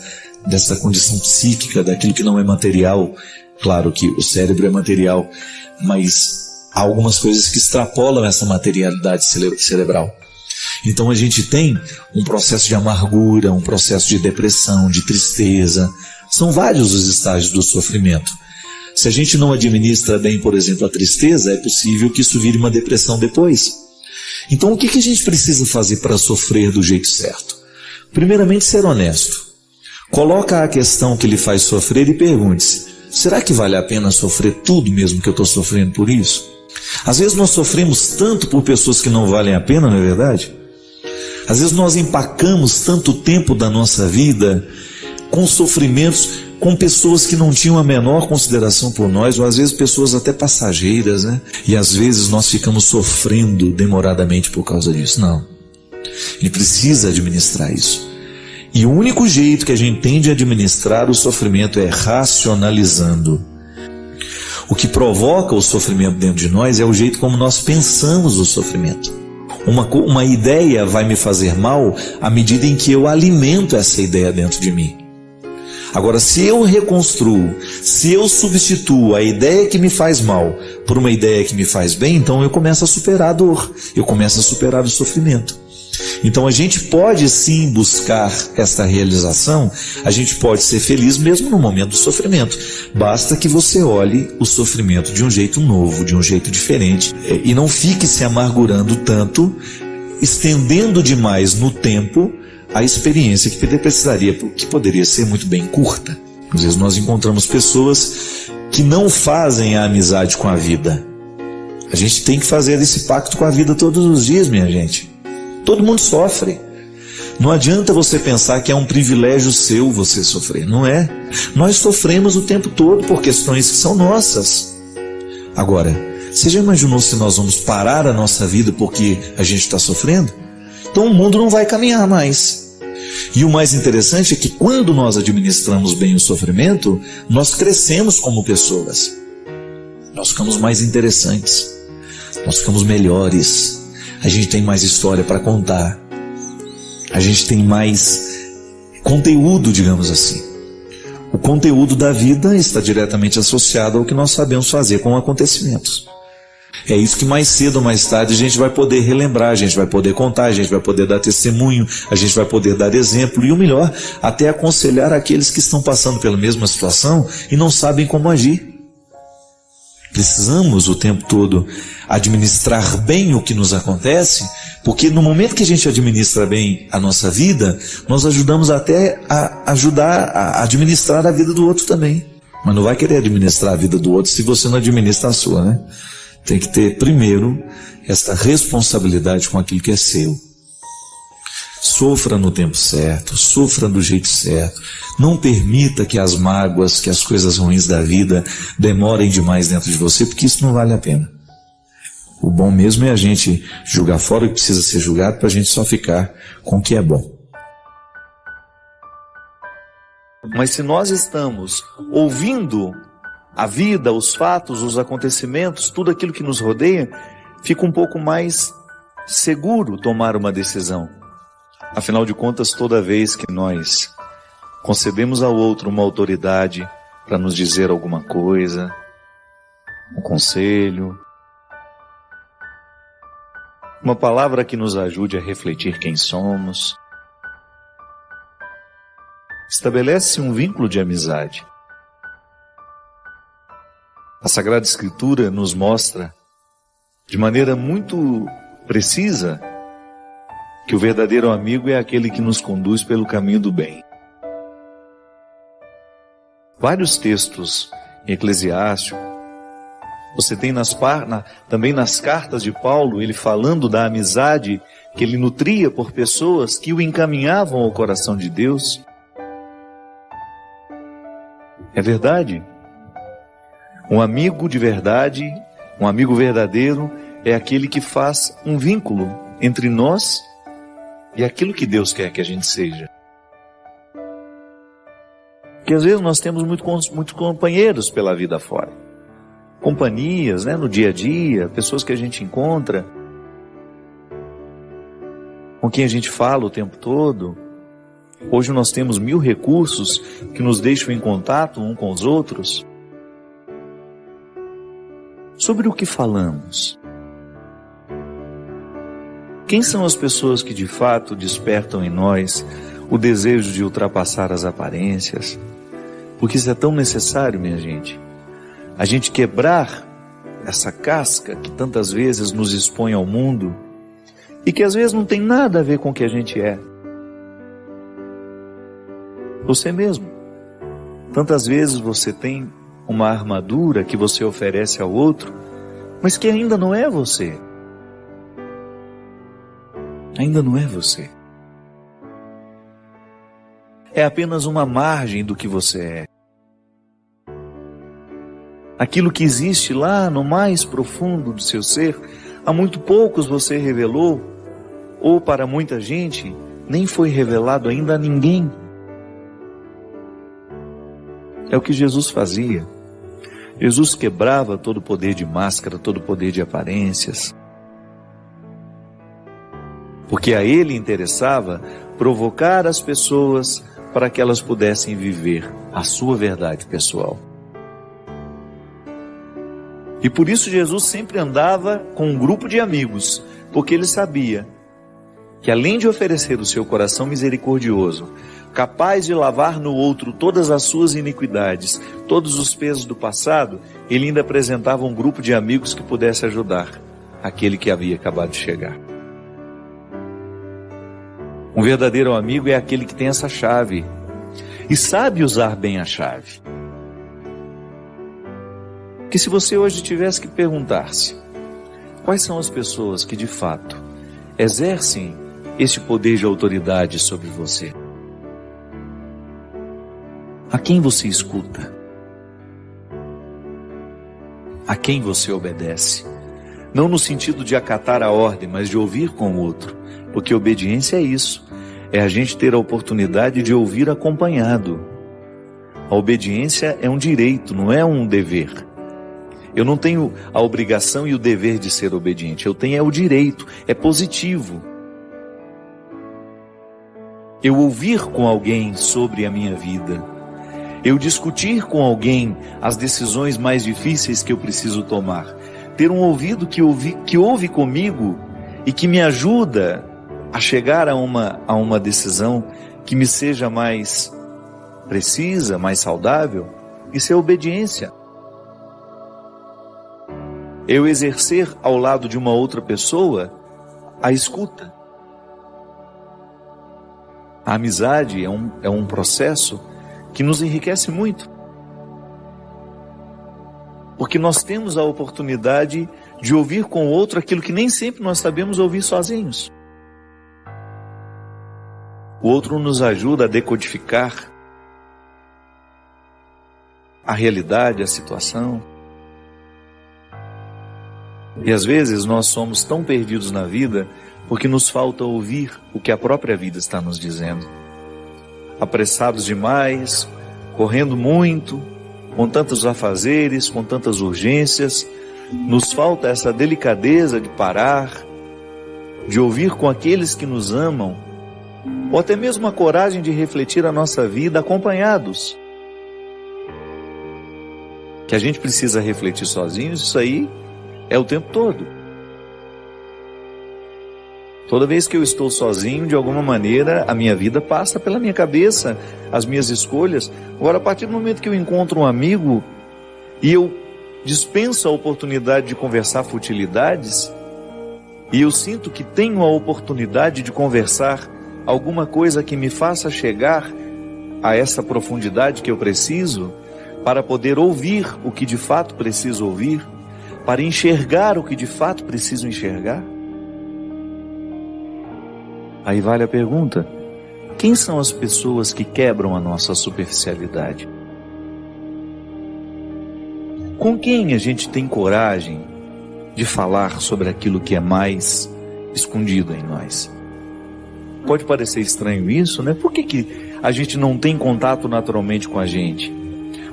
condição psíquica, daquilo que não é material. Claro que o cérebro é material, mas há algumas coisas que extrapolam essa materialidade cerebral. Então a gente tem um processo de amargura, um processo de depressão, de tristeza. São vários os estágios do sofrimento. Se a gente não administra bem, por exemplo, a tristeza, é possível que isso vire uma depressão depois. Então o que a gente precisa fazer para sofrer do jeito certo? Primeiramente, ser honesto. Coloca a questão que lhe faz sofrer e pergunte-se: será que vale a pena sofrer tudo mesmo que eu estou sofrendo por isso? Às vezes nós sofremos tanto por pessoas que não valem a pena, não é verdade? Às vezes nós empacamos tanto tempo da nossa vida com sofrimentos, com pessoas que não tinham a menor consideração por nós, ou às vezes pessoas até passageiras, né? E às vezes nós ficamos sofrendo demoradamente por causa disso. Não. Ele precisa administrar isso. E o único jeito que a gente tem de administrar o sofrimento é racionalizando. O que provoca o sofrimento dentro de nós é o jeito como nós pensamos o sofrimento. Uma ideia vai me fazer mal à medida em que eu alimento essa ideia dentro de mim. Agora, se eu reconstruo, se eu substituo a ideia que me faz mal por uma ideia que me faz bem, então eu começo a superar a dor, eu começo a superar o sofrimento. Então a gente pode sim buscar esta realização, a gente pode ser feliz mesmo no momento do sofrimento. Basta que você olhe o sofrimento de um jeito novo, de um jeito diferente, e não fique se amargurando tanto, estendendo demais no tempo a experiência que poderia ser muito bem curta. Às vezes nós encontramos pessoas que não fazem a amizade com a vida. A gente tem que fazer esse pacto com a vida todos os dias, minha gente. Todo mundo sofre. Não adianta você pensar que é um privilégio seu você sofrer. Não é. Nós sofremos o tempo todo por questões que são nossas. Agora, você já imaginou se nós vamos parar a nossa vida porque a gente está sofrendo? Então o mundo não vai caminhar mais. E o mais interessante é que quando nós administramos bem o sofrimento, nós crescemos como pessoas. Nós ficamos mais interessantes. Nós ficamos melhores. A gente tem mais história para contar. A gente tem mais conteúdo, digamos assim. O conteúdo da vida está diretamente associado ao que nós sabemos fazer com acontecimentos. É isso que mais cedo ou mais tarde a gente vai poder relembrar, a gente vai poder contar, a gente vai poder dar testemunho, a gente vai poder dar exemplo e o melhor, até aconselhar aqueles que estão passando pela mesma situação e não sabem como agir. Precisamos o tempo todo administrar bem o que nos acontece, porque no momento que a gente administra bem a nossa vida, nós ajudamos até a administrar a vida do outro também. Mas não vai querer administrar a vida do outro se você não administra a sua, né? Tem que ter primeiro esta responsabilidade com aquilo que é seu. Sofra no tempo certo, sofra do jeito certo. Não permita que as mágoas, que as coisas ruins da vida demorem demais dentro de você, porque isso não vale a pena. O bom mesmo é a gente julgar fora o que precisa ser julgado para a gente só ficar com o que é bom. Mas se nós estamos ouvindo a vida, os fatos, os acontecimentos, tudo aquilo que nos rodeia, fica um pouco mais seguro tomar uma decisão. Afinal de contas, toda vez que nós concedemos ao outro uma autoridade para nos dizer alguma coisa, um conselho, uma palavra que nos ajude a refletir quem somos, estabelece um vínculo de amizade. A Sagrada Escritura nos mostra, de maneira muito precisa, que o verdadeiro amigo é aquele que nos conduz pelo caminho do bem. Vários textos em Eclesiástico, você tem também nas cartas de Paulo, ele falando da amizade que ele nutria por pessoas que o encaminhavam ao coração de Deus. É verdade. Um amigo de verdade, um amigo verdadeiro, é aquele que faz um vínculo entre nós e aquilo que Deus quer que a gente seja. Porque às vezes nós temos muitos companheiros pela vida fora. Companhias, né, no dia a dia, pessoas que a gente encontra, com quem a gente fala o tempo todo. Hoje nós temos 1000 recursos que nos deixam em contato um com os outros. Sobre o que falamos? Quem são as pessoas que de fato despertam em nós o desejo de ultrapassar as aparências? Porque isso é tão necessário, minha gente. A gente quebrar essa casca que tantas vezes nos expõe ao mundo e que às vezes não tem nada a ver com o que a gente é. Você mesmo. Tantas vezes você tem uma armadura que você oferece ao outro, mas que ainda não é você. Ainda não é você. É apenas uma margem do que você é. Aquilo que existe lá no mais profundo do seu ser, há muito poucos você revelou, ou para muita gente, nem foi revelado ainda a ninguém. É o que Jesus fazia. Jesus quebrava todo o poder de máscara, todo o poder de aparências. Porque a ele interessava provocar as pessoas para que elas pudessem viver a sua verdade pessoal. E por isso Jesus sempre andava com um grupo de amigos, porque ele sabia que além de oferecer o seu coração misericordioso, capaz de lavar no outro todas as suas iniquidades, todos os pesos do passado, ele ainda apresentava um grupo de amigos que pudesse ajudar aquele que havia acabado de chegar. Um verdadeiro amigo é aquele que tem essa chave e sabe usar bem a chave. Que se você hoje tivesse que perguntar-se quais são as pessoas que de fato exercem este poder de autoridade sobre você, a quem você escuta? A quem você obedece? Não no sentido de acatar a ordem, mas de ouvir com o outro, porque obediência é isso, é a gente ter a oportunidade de ouvir acompanhado. A obediência é um direito, não é um dever. Eu não tenho a obrigação e o dever de ser obediente, eu tenho o direito, é positivo. Eu ouvir com alguém sobre a minha vida, eu discutir com alguém as decisões mais difíceis que eu preciso tomar, ter um ouvido que ouve comigo e que me ajuda a chegar a uma decisão que me seja mais precisa, mais saudável, isso é obediência. Eu exercer ao lado de uma outra pessoa a escuta. A amizade é um processo que nos enriquece muito. Porque nós temos a oportunidade de ouvir com o outro aquilo que nem sempre nós sabemos ouvir sozinhos. O outro nos ajuda a decodificar a realidade, a situação. E às vezes nós somos tão perdidos na vida porque nos falta ouvir o que a própria vida está nos dizendo. Apressados demais, correndo muito, com tantos afazeres, com tantas urgências, nos falta essa delicadeza de parar, de ouvir com aqueles que nos amam, ou até mesmo a coragem de refletir a nossa vida acompanhados. Que a gente precisa refletir sozinhos, isso aí é o tempo todo. Toda vez que eu estou sozinho, de alguma maneira, a minha vida passa pela minha cabeça, as minhas escolhas. Agora, a partir do momento que eu encontro um amigo e eu dispenso a oportunidade de conversar futilidades, e eu sinto que tenho a oportunidade de conversar alguma coisa que me faça chegar a essa profundidade que eu preciso, para poder ouvir o que de fato preciso ouvir, para enxergar o que de fato preciso enxergar. Aí vale a pergunta: quem são as pessoas que quebram a nossa superficialidade? Com quem a gente tem coragem de falar sobre aquilo que é mais escondido em nós? Pode parecer estranho isso, né? Por que a gente não tem contato naturalmente com a gente?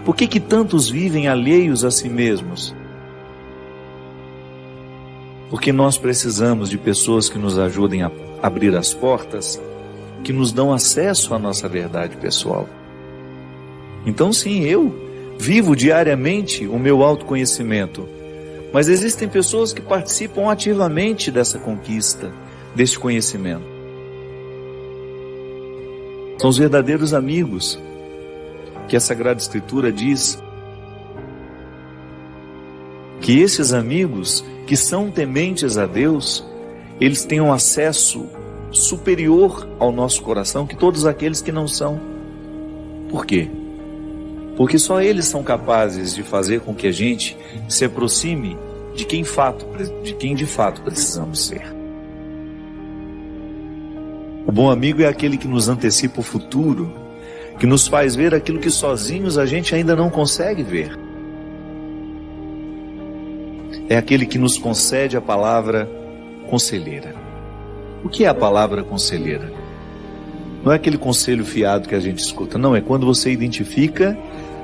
Por que tantos vivem alheios a si mesmos? Porque nós precisamos de pessoas que nos ajudem a abrir as portas, que nos dão acesso à nossa verdade pessoal. Então sim, eu vivo diariamente o meu autoconhecimento, mas existem pessoas que participam ativamente dessa conquista, desse conhecimento. São os verdadeiros amigos, que a Sagrada Escritura diz que esses amigos que são tementes a Deus, eles têm um acesso superior ao nosso coração que todos aqueles que não são. Por quê? Porque só eles são capazes de fazer com que a gente se aproxime de quem de fato precisamos ser. O bom amigo é aquele que nos antecipa o futuro, que nos faz ver aquilo que sozinhos a gente ainda não consegue ver. É aquele que nos concede a palavra conselheira. O que é a palavra conselheira? Não é aquele conselho fiado que a gente escuta, não, é quando você identifica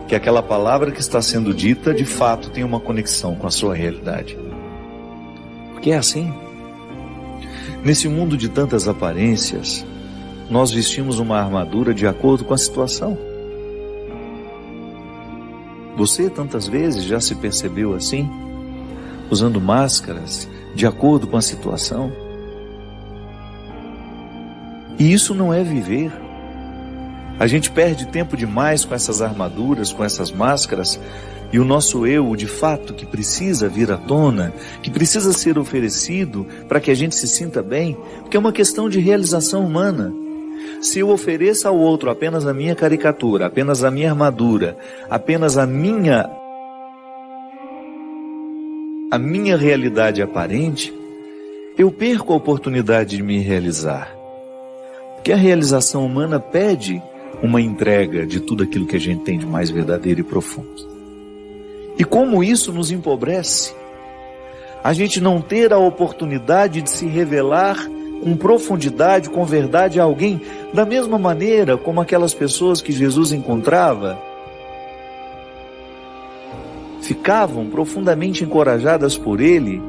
que aquela palavra que está sendo dita, de fato, tem uma conexão com a sua realidade. Porque é assim. Nesse mundo de tantas aparências, nós vestimos uma armadura de acordo com a situação. Você, tantas vezes, já se percebeu assim? Usando máscaras de acordo com a situação? E isso não é viver. A gente perde tempo demais com essas armaduras, com essas máscaras, e o nosso eu, de fato, que precisa vir à tona, que precisa ser oferecido para que a gente se sinta bem, porque é uma questão de realização humana. Se eu ofereço ao outro apenas a minha caricatura, apenas a minha armadura, apenas a minha realidade aparente, eu perco a oportunidade de me realizar. Porque a realização humana pede uma entrega de tudo aquilo que a gente tem de mais verdadeiro e profundo. E como isso nos empobrece, a gente não ter a oportunidade de se revelar com profundidade, com verdade a alguém, da mesma maneira como aquelas pessoas que Jesus encontrava, ficavam profundamente encorajadas por ele,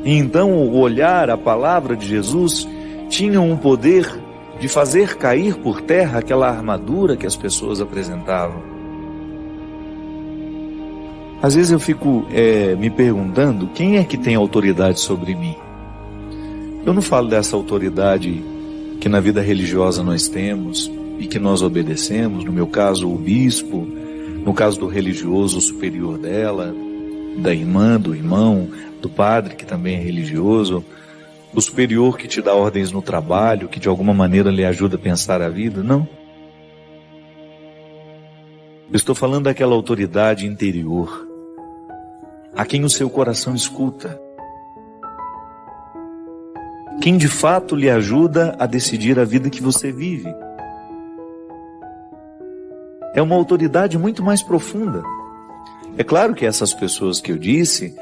e então o olhar, a palavra de Jesus, tinham um poder de fazer cair por terra aquela armadura que as pessoas apresentavam. Às vezes eu fico me perguntando, quem é que tem autoridade sobre mim? Eu não falo dessa autoridade que na vida religiosa nós temos e que nós obedecemos, no meu caso o bispo, no caso do religioso o superior dela, da irmã, do irmão, do padre que também é religioso, o superior que te dá ordens no trabalho, que de alguma maneira lhe ajuda a pensar a vida, não. Eu estou falando daquela autoridade interior, a quem o seu coração escuta, quem de fato lhe ajuda a decidir a vida que você vive. É uma autoridade muito mais profunda. É claro que essas pessoas que eu disse,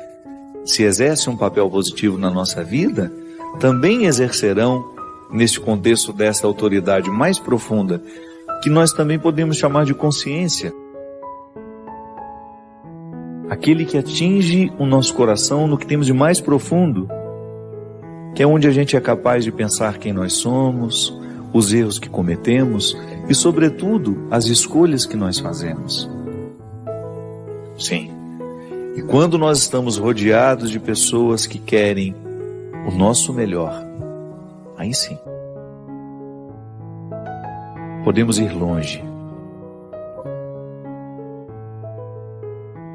se exercem um papel positivo na nossa vida, também exercerão, neste contexto dessa autoridade mais profunda, que nós também podemos chamar de consciência. Aquele que atinge o nosso coração no que temos de mais profundo, que é onde a gente é capaz de pensar quem nós somos, os erros que cometemos e, sobretudo, as escolhas que nós fazemos. Sim. E quando nós estamos rodeados de pessoas que querem o nosso melhor, aí sim, podemos ir longe.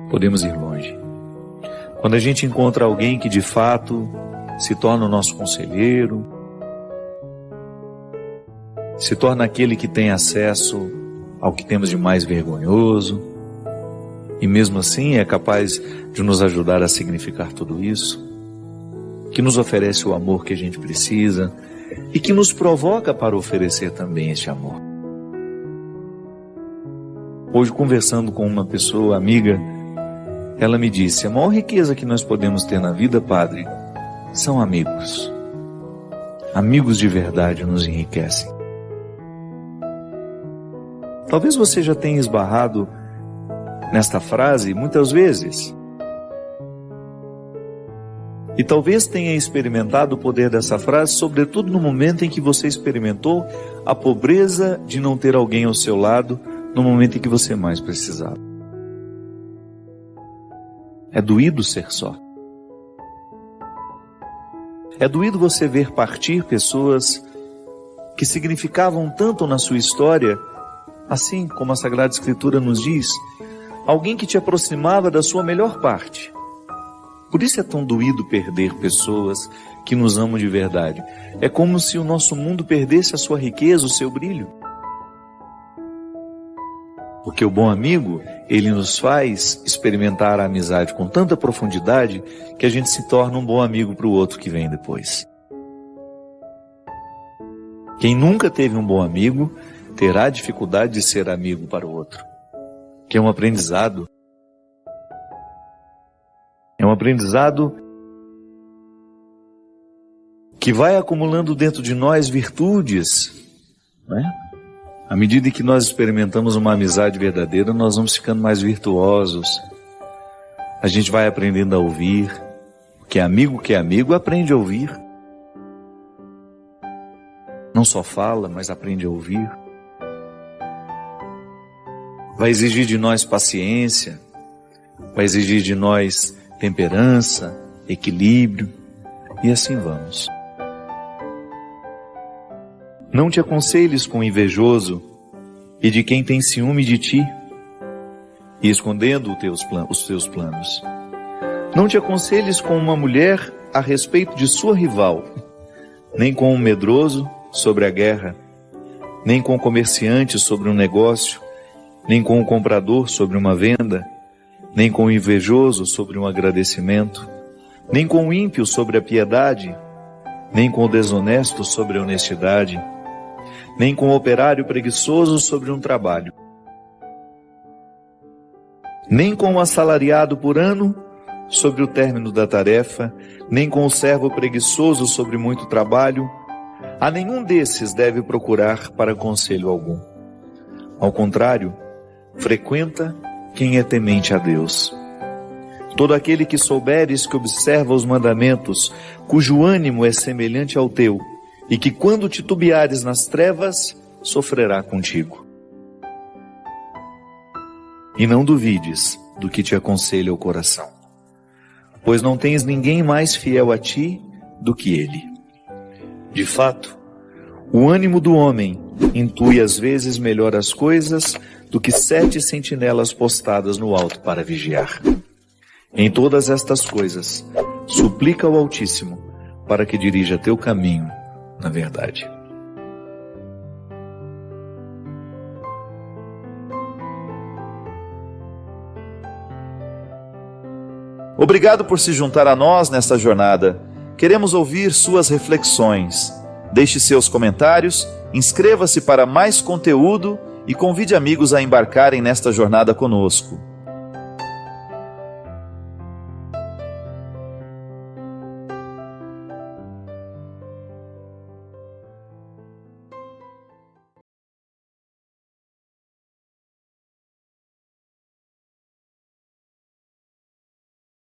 Podemos ir longe. Quando a gente encontra alguém que de fato se torna o nosso conselheiro, se torna aquele que tem acesso ao que temos de mais vergonhoso, e mesmo assim é capaz de nos ajudar a significar tudo isso, que nos oferece o amor que a gente precisa e que nos provoca para oferecer também esse amor. Hoje, conversando com uma pessoa amiga, ela me disse: a maior riqueza que nós podemos ter na vida, padre, são amigos. Amigos de verdade nos enriquecem. Talvez você já tenha esbarrado nesta frase muitas vezes. E talvez tenha experimentado o poder dessa frase, sobretudo no momento em que você experimentou a pobreza de não ter alguém ao seu lado no momento em que você mais precisava. É doído ser só. É doído você ver partir pessoas que significavam tanto na sua história, assim como a Sagrada Escritura nos diz, alguém que te aproximava da sua melhor parte. Por isso é tão doído perder pessoas que nos amam de verdade. É como se o nosso mundo perdesse a sua riqueza, o seu brilho. Porque o bom amigo, ele nos faz experimentar a amizade com tanta profundidade que a gente se torna um bom amigo para o outro que vem depois. Quem nunca teve um bom amigo terá dificuldade de ser amigo para o outro. Que é um aprendizado. É um aprendizado que vai acumulando dentro de nós virtudes, né? À medida que nós experimentamos uma amizade verdadeira, nós vamos ficando mais virtuosos. A gente vai aprendendo a ouvir. Que amigo aprende a ouvir. Não só fala, mas aprende a ouvir. Vai exigir de nós paciência, vai exigir de nós temperança, equilíbrio, e assim vamos. Não te aconselhes com o invejoso e de quem tem ciúme de ti, e escondendo os teus planos. Não te aconselhes com uma mulher a respeito de sua rival, nem com um medroso sobre a guerra, nem com o comerciante sobre um negócio, nem com o comprador sobre uma venda, nem com o invejoso sobre um agradecimento, nem com o ímpio sobre a piedade, nem com o desonesto sobre a honestidade, nem com o operário preguiçoso sobre um trabalho, nem com o assalariado por ano sobre o término da tarefa, nem com o servo preguiçoso sobre muito trabalho. A nenhum desses deve procurar para conselho algum. Ao contrário, frequenta quem é temente a Deus. Todo aquele que souberes que observa os mandamentos, cujo ânimo é semelhante ao teu, e que quando titubeares nas trevas, sofrerá contigo. E não duvides do que te aconselha o coração, pois não tens ninguém mais fiel a ti do que ele. De fato, o ânimo do homem intui às vezes melhor as coisas do que 7 sentinelas postadas no alto para vigiar. Em todas estas coisas, suplica ao Altíssimo para que dirija teu caminho na verdade. Obrigado por se juntar a nós nesta jornada. Queremos ouvir suas reflexões. Deixe seus comentários, inscreva-se para mais conteúdo e convide amigos a embarcarem nesta jornada conosco.